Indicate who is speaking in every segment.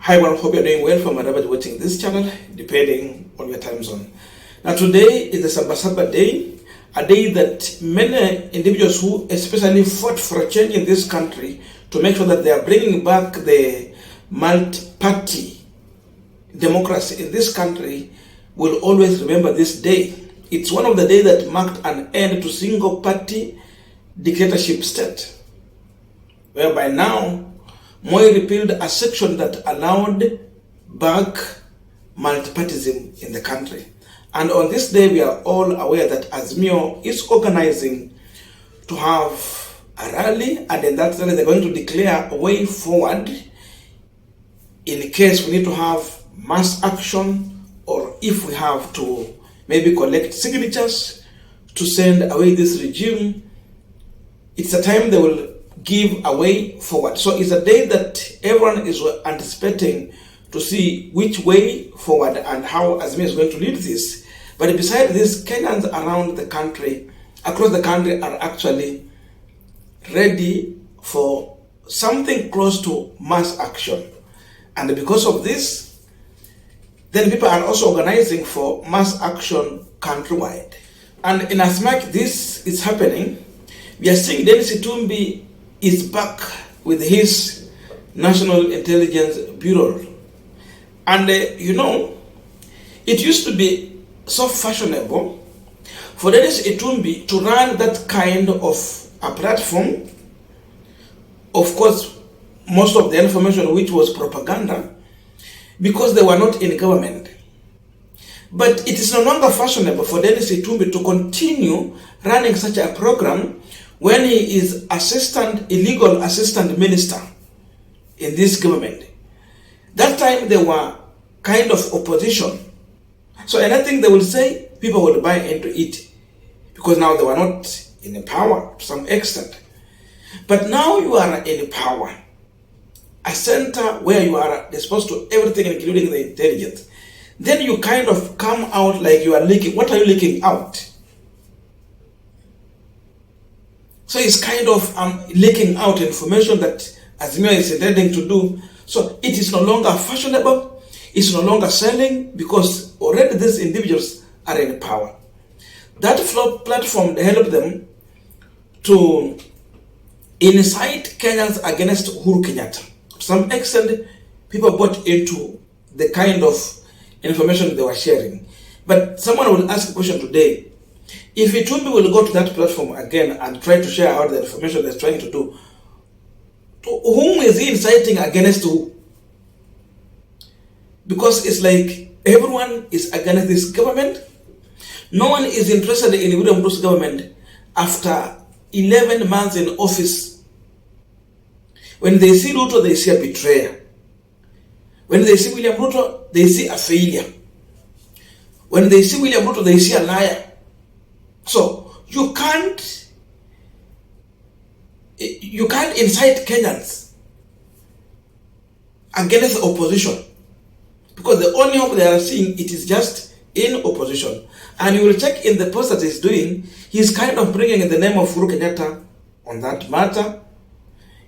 Speaker 1: Hi everyone, hope you're doing well from wherever you're watching this channel, depending on your time zone. Now today is the Sabasaba Day, a day that many individuals who especially fought for a change in this country to make sure that they are bringing back the multi-party democracy in this country will always remember this day. It's one of the days that marked an end to single-party dictatorship state, whereby now Moi repealed a section that allowed back multipartyism in the country. And on this day, we are all aware that Azimio is organizing to have a rally, and in that rally, they're going to declare a way forward in case we need to have mass action, or if we have to maybe collect signatures to send away this regime. It's a time they will give a way forward. So it's a day that everyone is anticipating to see which way forward and how Azimio is going to lead this. But besides this, Kenyans around the country, across the country, are actually ready for something close to mass action. And because of this, then people are also organizing for mass action countrywide. And in as much this is happening, we are seeing Dennis Itumbi is back with his National Intelligence Bureau. And it used to be so fashionable for Dennis Itumbi to run that kind of a platform. Of course, most of the information which was propaganda, because they were not in government. But it is no longer fashionable for Dennis Itumbi to continue running such a program when he is illegal assistant minister in this government. That time they were kind of opposition. So anything they will say, people would buy into it, because now they were not in power to some extent. But now you are in power, a center where you are exposed to everything, including the intelligence. Then you kind of come out like you are leaking. What are you leaking out? So it's kind of leaking out information that Azimio is intending to do. So it is no longer fashionable. It's no longer selling, because already these individuals are in power. That platform helped them to incite Kenyans against Uhuru Kenyatta. To some extent, people bought into the kind of information they were sharing. But someone will ask a question today: if Itumbi will go to that platform again and try to share out the information they're trying to do, to whom is he inciting against who? Because it's like everyone is against this government. No one is interested in William Ruto's government after 11 months in office. When they see Ruto, they see a betrayer. When they see William Ruto, they see a failure. When they see William Ruto, they see a liar. So you can't incite Kenyans against the opposition, because the only hope they are seeing, it is just in opposition. And you will check in the post that he's doing, he's kind of bringing in the name of Uhuru Kenyatta on that matter.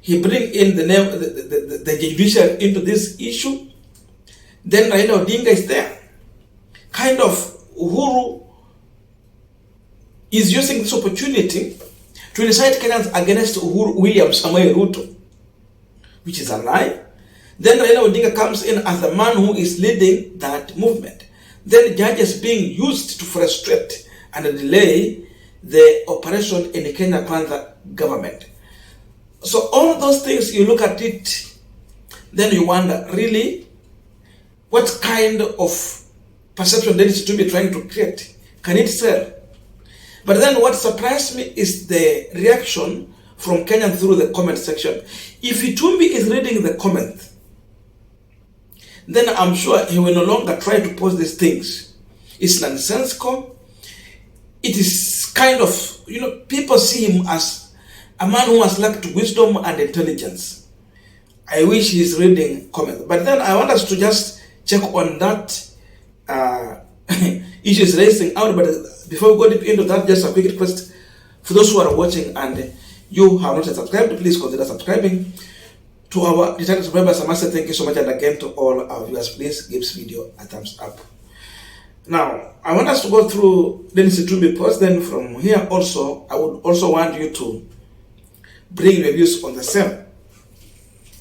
Speaker 1: He bring in the name, the Judiciary into this issue. Then Raila Odinga is there. Kind of Uhuru is using this opportunity to incite Kenyans against William Samoei Ruto, which is a lie. Then Raila Odinga comes in as the man who is leading that movement. Then judges being used to frustrate and delay the operation in the Kenya Kwanza government. So all those things, you look at it, then you wonder, really, what kind of perception that is to be trying to create? Can it sell? But then what surprised me is the reaction from Kenyans through the comment section. If Itumbi is reading the comment, then I'm sure he will no longer try to post these things. It's nonsensical. It is kind of, people see him as a man who has lacked wisdom and intelligence. I wish he's reading comments. But then I want us to just check on that issues raising out. But before we go deep into that, just a quick request for those who are watching and you have not yet subscribed, please consider subscribing To our returning subscribers, I must say thank you so much, and again to all our viewers, please give this video a thumbs up. Now, I want us to go through Dennis Itumbi post. Then from here also, I would also want you to bring your views on the same.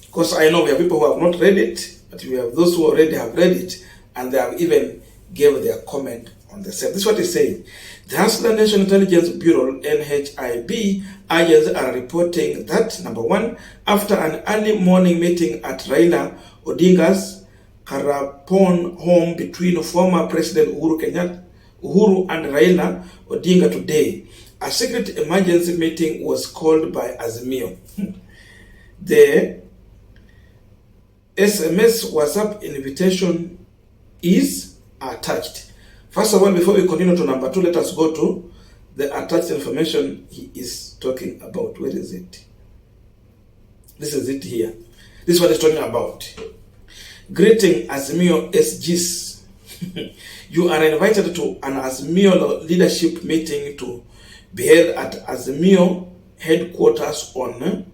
Speaker 1: Because I know we have people who have not read it, but we have those who already have read it, and they have even gave their comment on the same. This is what he's saying. The National Intelligence Bureau, NHIB, agents are reporting that, number one, after an early morning meeting at Raila Odinga's Karapon home between former President Uhuru and Raila Odinga today, a secret emergency meeting was called by Azimio. The SMS WhatsApp invitation is attached. First of all, before we continue to number 2, let us go to the attached information he is talking about. Where is it? This is it here. This is what he's talking about. Greeting Azimio SGs. You are invited to an Azimio leadership meeting to be held at Azimio headquarters on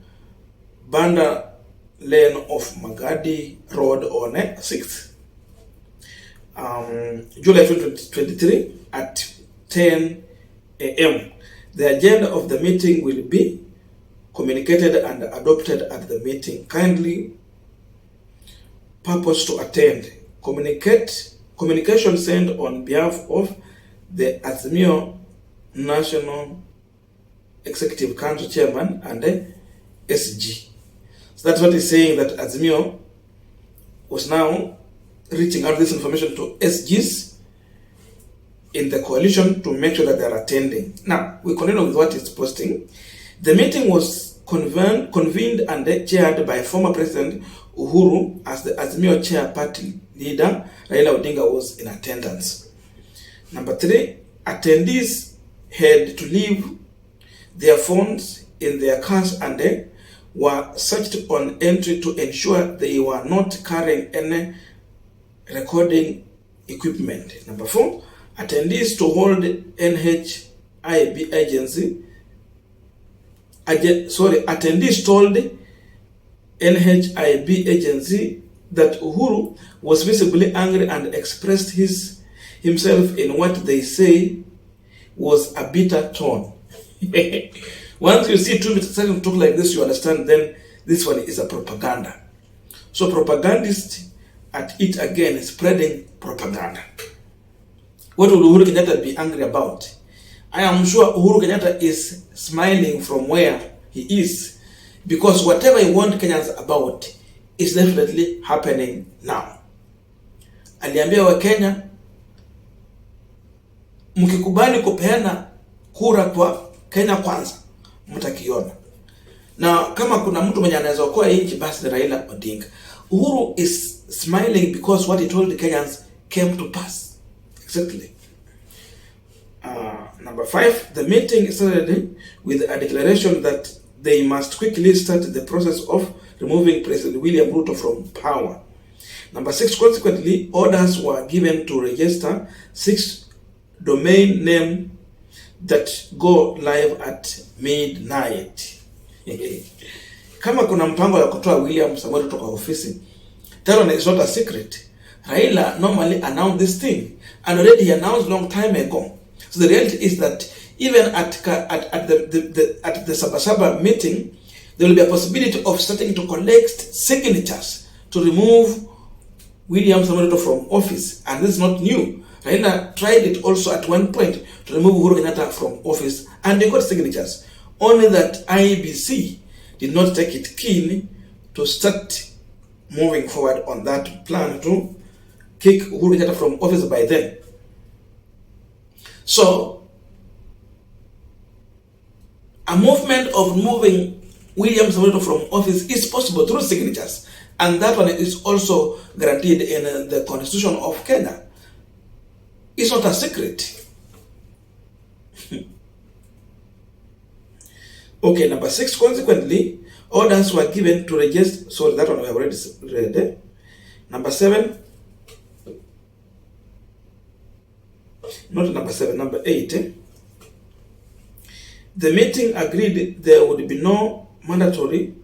Speaker 1: Banda Lane of Magadi Road on 6th. July 2023 at 10 a.m. The agenda of the meeting will be communicated and adopted at the meeting. Kindly purpose to attend. Communication sent on behalf of the Azimio National Executive Council Chairman and the SG. So that's what he's saying, that Azimio was now reaching out this information to SGs in the coalition to make sure that they are attending. Now, we continue with what he's posting. The meeting was convened and chaired by former President Uhuru, as the Azimio chair party leader Raila Odinga was in attendance. Number 3, attendees had to leave their phones in their cars and they were searched on entry to ensure they were not carrying any recording equipment. Number 4, attendees to hold attendees told NHIB agency that Uhuru was visibly angry and expressed himself in what they say was a bitter tone. Once you see 2 minutes starting to talk like this, you understand then this one is a propaganda. So propagandists at it again spreading propaganda. What would Uhuru Kenyatta be angry about? I am sure Uhuru Kenyatta is smiling from where he is, because whatever he wants Kenyans about is definitely happening now. Aliambia wa Kenya, mkikubali kupeana kura kwa Kenya kwanza, mtakiona. Na kama kuna mtu mwenye anaweza kuokoa nchi, basi ni Raila Odinga. Uhuru is smiling because what he told the Kenyans came to pass. Exactly. Number 5, the meeting started with a declaration that they must quickly start the process of removing President William Ruto from power. Number 6, consequently, orders were given to register 6 domain names that go live at midnight. Kama kuna mpango ya kutoa William Samoei Ruto kwa ofisi, that one is not a secret. Raila normally announced this thing, and already he announced long time ago. So the reality is that even at the Sabasaba meeting, there will be a possibility of starting to collect signatures to remove William Samoei Ruto from office, and this is not new. Raila tried it also at one point to remove Uhuru Kenyatta from office, and they got signatures. Only that IEBC did not take it keen to start moving forward on that plan to kick Uhuru Kenyatta from office by then. So, a movement of moving William Samoei Ruto from office is possible through signatures, and that one is also guaranteed in the Constitution of Kenya. It's not a secret. Okay, number 6, consequently, orders were given to register. Sorry, that one we have already read. Number 7, not number 7, number 8. The meeting agreed there would be no mandatory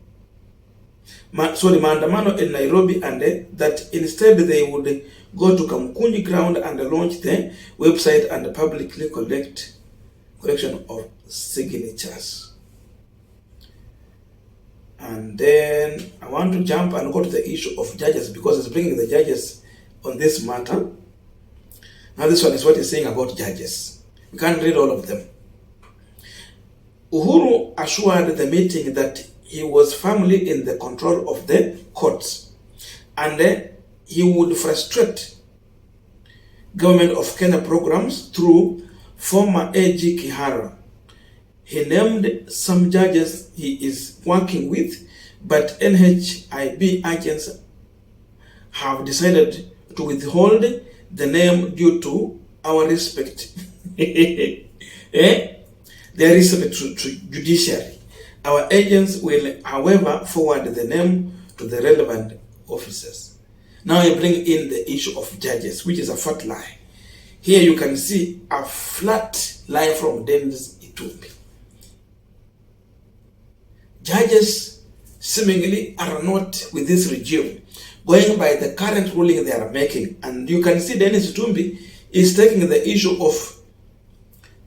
Speaker 1: maandamano in Nairobi, and that instead they would go to Kamkunji ground and launch the website and publicly collection of signatures. And then I want to jump and go to the issue of judges, because it's bringing the judges on this matter. Now this one is what he's saying about judges. We can't read all of them. Uhuru assured the meeting that he was firmly in the control of the courts, and he would frustrate government of Kenya programs through former AG Kihara. He named some judges he is working with, but NHIB agents have decided to withhold the name due to our respect. Their respect to Judiciary. Our agents will, however, forward the name to the relevant officers. Now I bring in the issue of judges, which is a fat lie. Here you can see a flat lie from Dennis Itumbi. Judges seemingly are not with this regime, going by the current ruling they are making. And you can see Dennis Itumbi is taking the issue of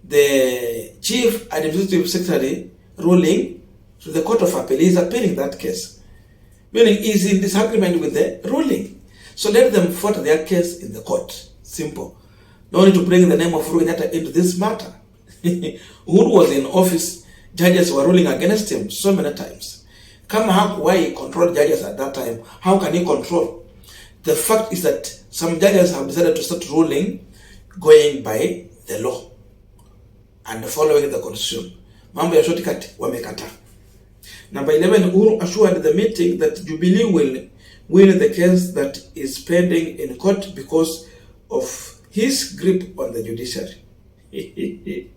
Speaker 1: the Chief Administrative Secretary ruling to the Court of Appeal. He is appealing that case, meaning he is in disagreement with the ruling. So let them fight their case in the court. Simple. No need to bring the name of Ruto into this matter. Uhuru was in office, judges were ruling against him so many times. Why he controlled judges at that time? How can he control? The fact is that some judges have decided to start ruling going by the law and following the constitution. Mambo ya shortcut wamekata. Number 11, Uhuru assured the meeting that Jubilee will win the case that is pending in court because of his grip on the judiciary. You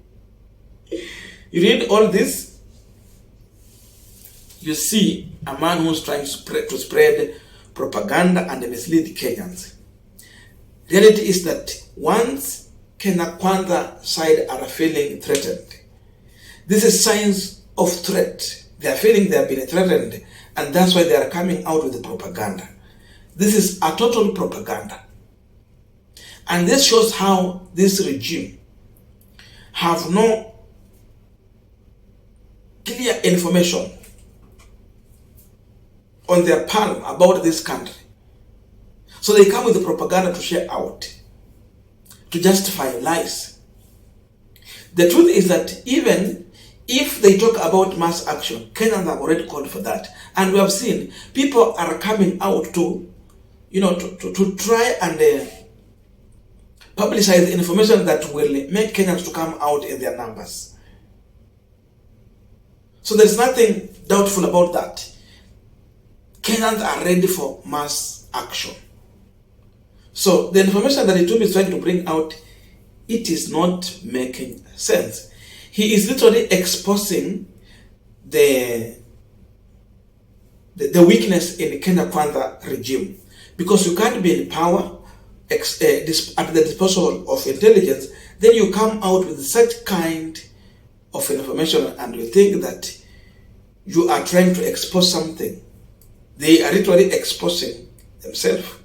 Speaker 1: read all this, you see a man who's trying to spread propaganda and mislead Kenyans. Reality is that once Kenya Kwanza side are feeling threatened, this is signs of threat. They are feeling they have been threatened, and that's why they are coming out with the propaganda. This is a total propaganda. And this shows how this regime have no clear information on their palm about this country. So they come with the propaganda to share out, to justify lies. The truth is that even if they talk about mass action, Kenyans have already called for that. And we have seen people are coming out to, to try and publicize the information that will make Kenyans to come out in their numbers. So there's nothing doubtful about that. Kenyans are ready for mass action. So the information that Itumbi is trying to bring out, it is not making sense. He is literally exposing the weakness in the Kenya Kwanza regime, because you can't be in power at the disposal of intelligence, then you come out with such kind of information and you think that you are trying to expose something. They are literally exposing themselves.